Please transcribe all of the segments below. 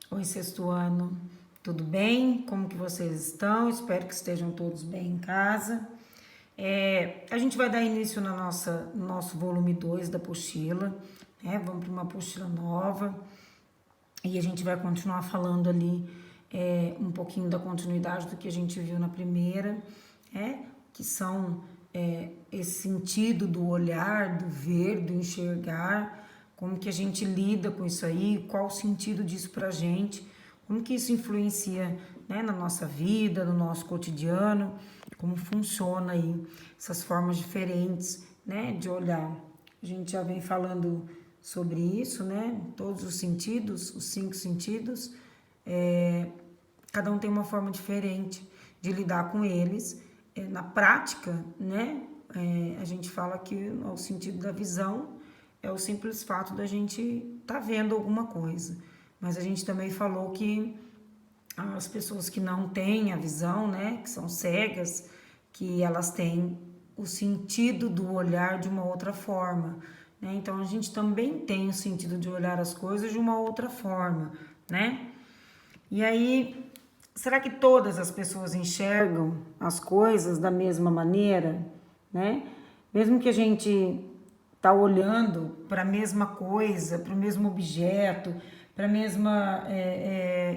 Oi, sexto ano, tudo bem? Como que vocês estão? Espero que estejam todos bem em casa. A gente vai dar início no nosso volume 2 da apostila, né? Vamos para uma apostila nova e a gente vai continuar falando ali um pouquinho da continuidade do que a gente viu na primeira, que são esse sentido do olhar, do ver, do enxergar, como que a gente lida com isso aí, qual o sentido disso pra gente, como que isso influencia, né, na nossa vida, no nosso cotidiano, como funciona aí essas formas diferentes, né, de olhar. A gente já vem falando sobre isso, né, todos os sentidos, os 5 sentidos, cada um tem uma forma diferente de lidar com eles. Na prática, né, a gente fala que o sentido da visão é o simples fato da gente estar vendo alguma coisa. Mas a gente também falou que as pessoas que não têm a visão, né, que são cegas, que elas têm o sentido do olhar de uma outra forma, né? Então a gente também tem o sentido de olhar as coisas de uma outra forma, né? E aí, será que todas as pessoas enxergam as coisas da mesma maneira, né? Mesmo que a gente tá olhando para a mesma coisa, para o mesmo objeto, para a mesma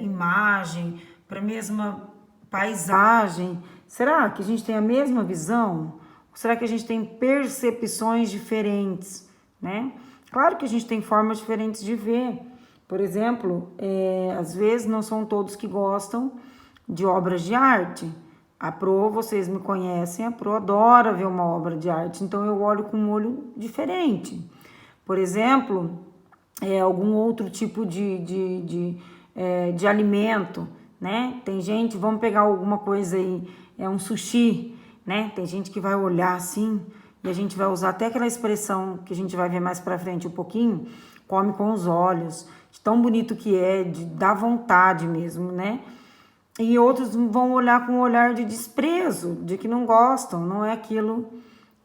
imagem, para a mesma paisagem, será que a gente tem a mesma visão? Ou será que a gente tem percepções diferentes, né? Claro que a gente tem formas diferentes de ver. Por exemplo, às vezes não são todos que gostam de obras de arte. A Pro, vocês me conhecem, a Pro adora ver uma obra de arte, então eu olho com um olho diferente. Por exemplo, algum outro tipo de alimento, né? Tem gente, vamos pegar alguma coisa aí, um sushi, né? Tem gente que vai olhar assim e a gente vai usar até aquela expressão que a gente vai ver mais pra frente um pouquinho, come com os olhos, de tão bonito que é, de dar vontade mesmo, né? E outros vão olhar com um olhar de desprezo, de que não gostam, não é aquilo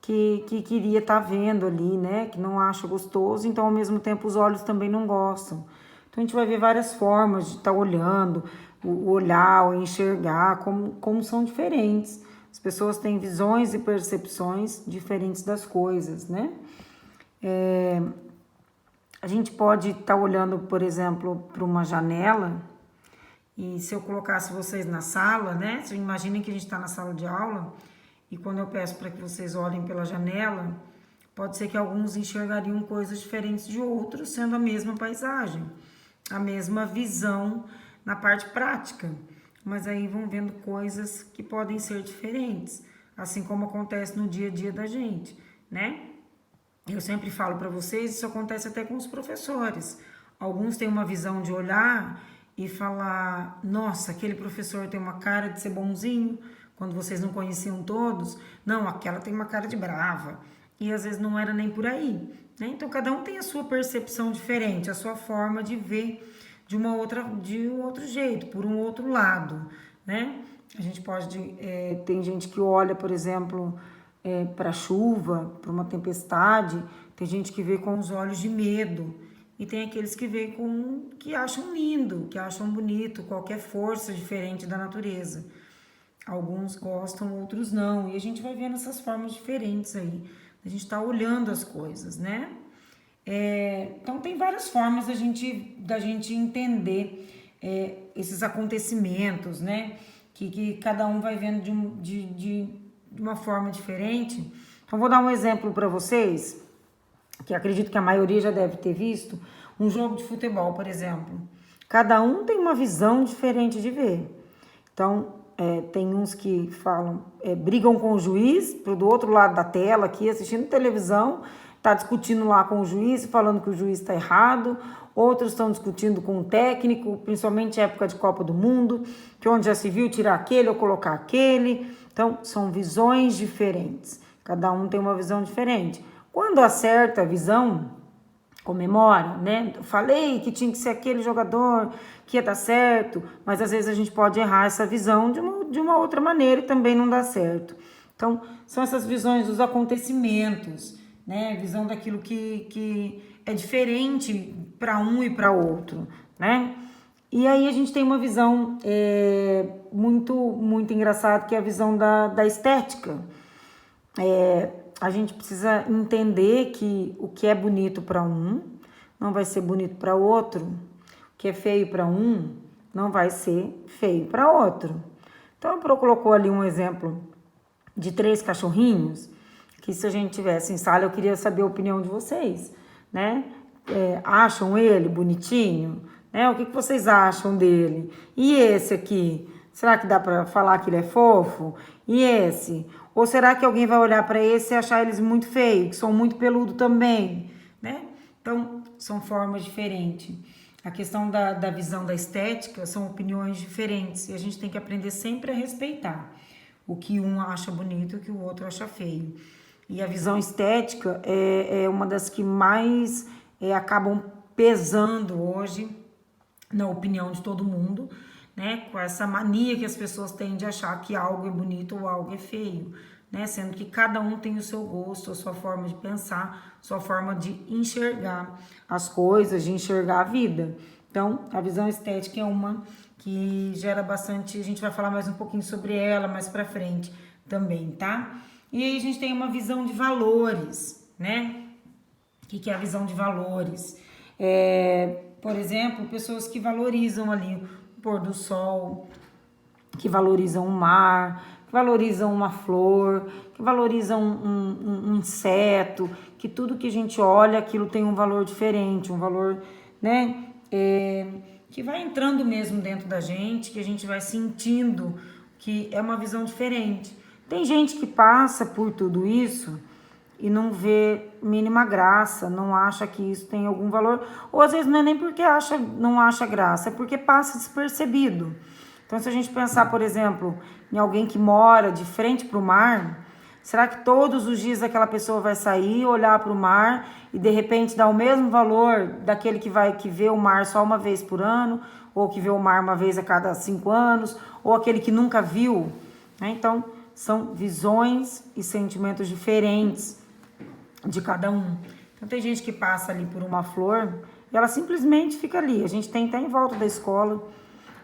que queria estar vendo ali, né? Que não acha gostoso, então ao mesmo tempo os olhos também não gostam. Então a gente vai ver várias formas de estar olhando, o olhar, o enxergar, como são diferentes. As pessoas têm visões e percepções diferentes das coisas, né? A gente pode estar olhando, por exemplo, para uma janela. E se eu colocasse vocês na sala, né? Vocês imaginem que a gente está na sala de aula e quando eu peço para que vocês olhem pela janela, pode ser que alguns enxergariam coisas diferentes de outros, sendo a mesma paisagem, a mesma visão na parte prática. Mas aí vão vendo coisas que podem ser diferentes, assim como acontece no dia a dia da gente, né? Eu sempre falo para vocês, isso acontece até com os professores. Alguns têm uma visão de olhar e falar: nossa, aquele professor tem uma cara de ser bonzinho, quando vocês não conheciam todos. Não, aquela tem uma cara de brava. E às vezes não era nem por aí, né? Então cada um tem a sua percepção diferente, a sua forma de ver de um outro jeito, por um outro lado, né? A gente pode, tem gente que olha, por exemplo, para chuva, para uma tempestade, tem gente que vê com os olhos de medo e tem aqueles que vê que acham lindo, que acham bonito, qualquer força diferente da natureza. Alguns gostam, outros não, e a gente vai vendo essas formas diferentes aí. A gente está olhando as coisas, né? Então tem várias formas da gente entender esses acontecimentos, né? Que cada um vai vendo de uma forma diferente. Então vou dar um exemplo para vocês, que acredito que a maioria já deve ter visto, um jogo de futebol, por exemplo. Cada um tem uma visão diferente de ver. Então, tem uns que falam, brigam com o juiz, do outro lado da tela, aqui, assistindo televisão, tá discutindo lá com o juiz, falando que o juiz está errado. Outros estão discutindo com o técnico, principalmente época de Copa do Mundo, que onde já se viu tirar aquele ou colocar aquele. Então, são visões diferentes. Cada um tem uma visão diferente. Quando acerta a visão, comemora, né? Eu falei que tinha que ser aquele jogador que ia dar certo, mas às vezes a gente pode errar essa visão de uma outra maneira e também não dá certo. Então, são essas visões dos acontecimentos, né? Visão daquilo que é diferente para um e para outro, né? E aí a gente tem uma visão muito engraçada, que é a visão da estética. A gente precisa entender que o que é bonito para um não vai ser bonito para outro, o que é feio para um não vai ser feio para outro. Então, eu colocou ali um exemplo de 3 cachorrinhos, que se a gente tivesse em sala, eu queria saber a opinião de vocês, né? Acham ele bonitinho? Né? O que vocês acham dele? E esse aqui? Será que dá para falar que ele é fofo? E esse? Ou será que alguém vai olhar para esse e achar eles muito feios, que são muito peludo também, né? Então, são formas diferentes. A questão da visão da estética são opiniões diferentes e a gente tem que aprender sempre a respeitar o que um acha bonito e o que o outro acha feio. E a visão estética é uma das que mais acabam pesando hoje na opinião de todo mundo, né? Com essa mania que as pessoas têm de achar que algo é bonito ou algo é feio, né? Sendo que cada um tem o seu gosto, a sua forma de pensar, sua forma de enxergar as coisas, de enxergar a vida. Então, a visão estética é uma que gera bastante, a gente vai falar mais um pouquinho sobre ela mais pra frente também, tá? E aí a gente tem uma visão de valores, né? O que é a visão de valores? Por exemplo, pessoas que valorizam ali o pôr do sol, que valorizam o mar, que valorizam uma flor, que valorizam um inseto, que tudo que a gente olha, aquilo tem um valor diferente, um valor, né, que vai entrando mesmo dentro da gente, que a gente vai sentindo que é uma visão diferente. Tem gente que passa por tudo isso e não vê mínima graça, não acha que isso tem algum valor, ou às vezes não é nem porque não acha graça, é porque passa despercebido. Então, se a gente pensar, por exemplo, em alguém que mora de frente para o mar, será que todos os dias aquela pessoa vai sair, olhar para o mar e de repente dar o mesmo valor daquele que vê o mar só uma vez por ano, ou que vê o mar uma vez a cada 5 anos, ou aquele que nunca viu, né? Então, são visões e sentimentos diferentes de cada um. Então, tem gente que passa ali por uma flor e ela simplesmente fica ali. A gente tem até em volta da escola.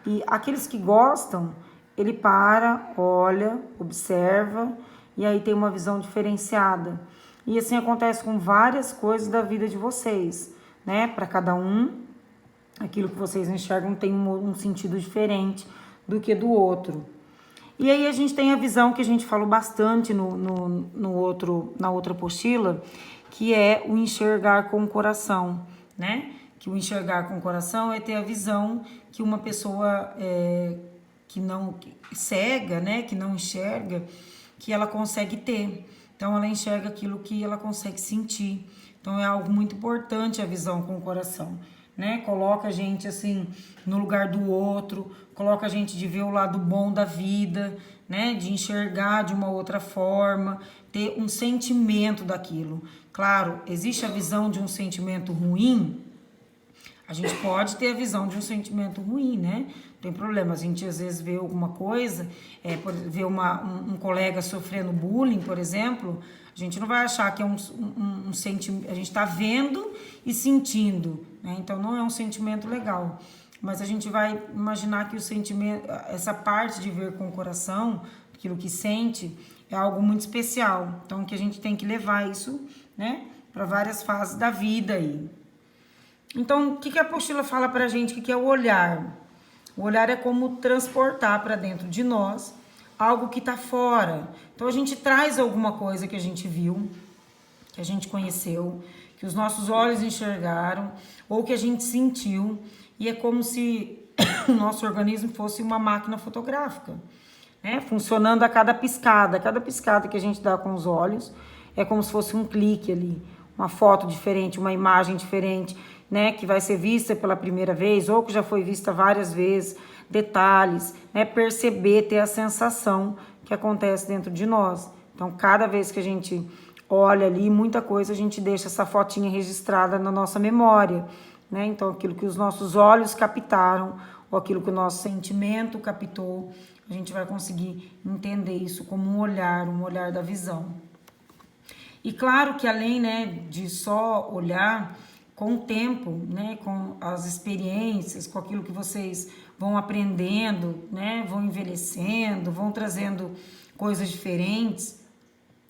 E aqueles que gostam, ele para, olha, observa e aí tem uma visão diferenciada. E assim acontece com várias coisas da vida de vocês, né? Para cada um, aquilo que vocês enxergam tem um sentido diferente do que do outro. E aí a gente tem a visão que a gente falou bastante na outra apostila, que é o enxergar com o coração, né? Que o enxergar com o coração é ter a visão que uma pessoa que não cega, né? Que não enxerga, que ela consegue ter. Então ela enxerga aquilo que ela consegue sentir. Então é algo muito importante a visão com o coração, né? Coloca a gente assim no lugar do outro, coloca a gente de ver o lado bom da vida, né? De enxergar de uma outra forma, ter um sentimento daquilo. Claro, existe a visão de um sentimento ruim. A gente pode ter a visão de um sentimento ruim, né? Não tem problema. A gente às vezes vê alguma coisa, vê um colega sofrendo bullying, por exemplo, a gente não vai achar que é um sentimento. A gente está vendo e sentindo, né? Então não é um sentimento legal. Mas a gente vai imaginar que o sentimento, essa parte de ver com o coração, aquilo que sente, é algo muito especial. Então que a gente tem que levar isso, né, para várias fases da vida aí. Então, o que a apostila fala pra gente? O que é o olhar? O olhar é como transportar para dentro de nós algo que está fora. Então, a gente traz alguma coisa que a gente viu, que a gente conheceu, que os nossos olhos enxergaram, ou que a gente sentiu, e é como se o nosso organismo fosse uma máquina fotográfica, né? Funcionando a cada piscada. Cada piscada que a gente dá com os olhos é como se fosse um clique ali, uma foto diferente, uma imagem diferente, né, que vai ser vista pela primeira vez ou que já foi vista várias vezes, detalhes, né, perceber, ter a sensação que acontece dentro de nós. Então, cada vez que a gente olha ali, muita coisa a gente deixa essa fotinha registrada na nossa memória, né? Então, aquilo que os nossos olhos captaram ou aquilo que o nosso sentimento captou, a gente vai conseguir entender isso como um olhar da visão. E claro que além, né, de só olhar, com o tempo, né, com as experiências, com aquilo que vocês vão aprendendo, né, vão envelhecendo, vão trazendo coisas diferentes,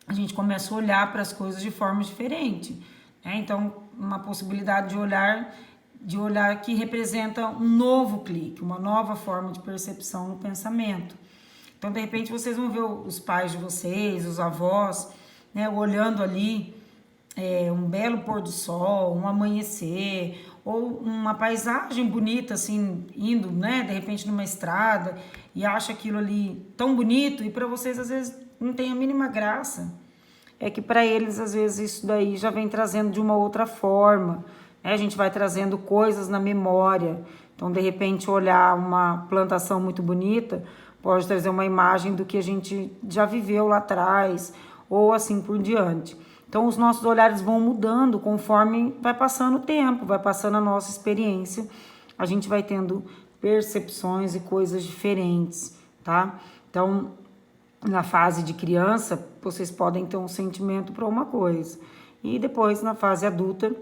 a gente começa a olhar para as coisas de forma diferente, né? Então, uma possibilidade de olhar que representa um novo clique, uma nova forma de percepção no pensamento. Então, de repente, vocês vão ver os pais de vocês, os avós, né, olhando ali um belo pôr do sol, um amanhecer, ou uma paisagem bonita, assim, indo, né, de repente numa estrada, e acha aquilo ali tão bonito, e para vocês, às vezes, não tem a mínima graça. É que para eles, às vezes, isso daí já vem trazendo de uma outra forma, né? A gente vai trazendo coisas na memória. Então, de repente, olhar uma plantação muito bonita pode trazer uma imagem do que a gente já viveu lá atrás, ou assim por diante. Então, os nossos olhares vão mudando conforme vai passando o tempo, vai passando a nossa experiência, a gente vai tendo percepções e coisas diferentes, tá? Então, na fase de criança, vocês podem ter um sentimento para uma coisa, e depois, na fase adulta,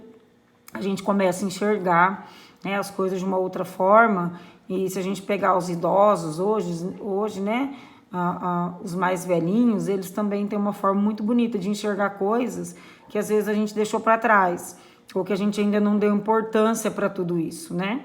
a gente começa a enxergar, né, as coisas de uma outra forma. E se a gente pegar os idosos hoje, né, os mais velhinhos, eles também têm uma forma muito bonita de enxergar coisas que às vezes a gente deixou para trás, ou que a gente ainda não deu importância para tudo isso, né?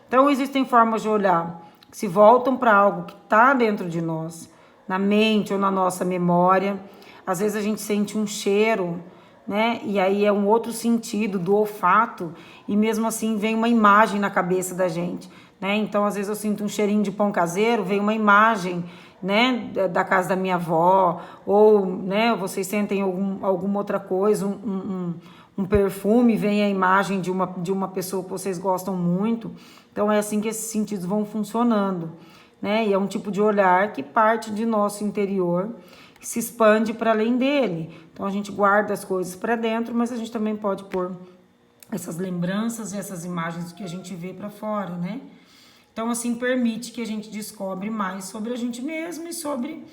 Então, existem formas de olhar que se voltam para algo que está dentro de nós, na mente ou na nossa memória. Às vezes a gente sente um cheiro, né? E aí é um outro sentido do olfato, e mesmo assim vem uma imagem na cabeça da gente, né? Então, às vezes eu sinto um cheirinho de pão caseiro, vem uma imagem, né, da casa da minha avó, ou, né, vocês sentem alguma outra coisa, um perfume, vem a imagem de uma pessoa que vocês gostam muito. Então, é assim que esses sentidos vão funcionando, né? E é um tipo de olhar que parte de nosso interior, que se expande para além dele. Então, a gente guarda as coisas para dentro, mas a gente também pode pôr essas lembranças e essas imagens que a gente vê para fora, né? Então, assim, permite que a gente descobre mais sobre a gente mesmo e sobre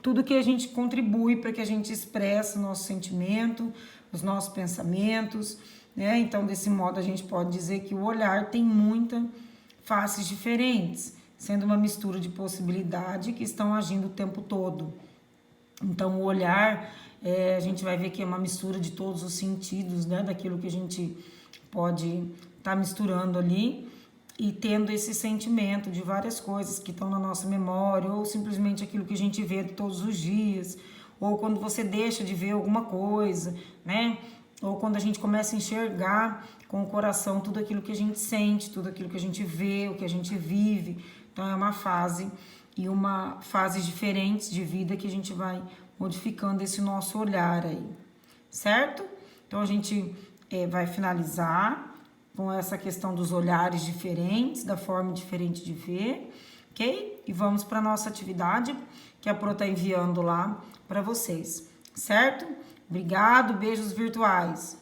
tudo que a gente contribui para que a gente expresse o nosso sentimento, os nossos pensamentos, né? Então, desse modo, a gente pode dizer que o olhar tem muitas faces diferentes, sendo uma mistura de possibilidades que estão agindo o tempo todo. Então, o olhar, a gente vai ver que é uma mistura de todos os sentidos, né? Daquilo que a gente pode estar misturando ali, e tendo esse sentimento de várias coisas que estão na nossa memória, ou simplesmente aquilo que a gente vê todos os dias, ou quando você deixa de ver alguma coisa, né? Ou quando a gente começa a enxergar com o coração tudo aquilo que a gente sente, tudo aquilo que a gente vê, o que a gente vive. Então, é uma fase e uma fase diferentes de vida que a gente vai modificando esse nosso olhar aí, certo? Então, a gente vai finalizar com essa questão dos olhares diferentes, da forma diferente de ver, ok? E vamos para a nossa atividade, que a Pro está enviando lá para vocês, certo? Obrigado, beijos virtuais.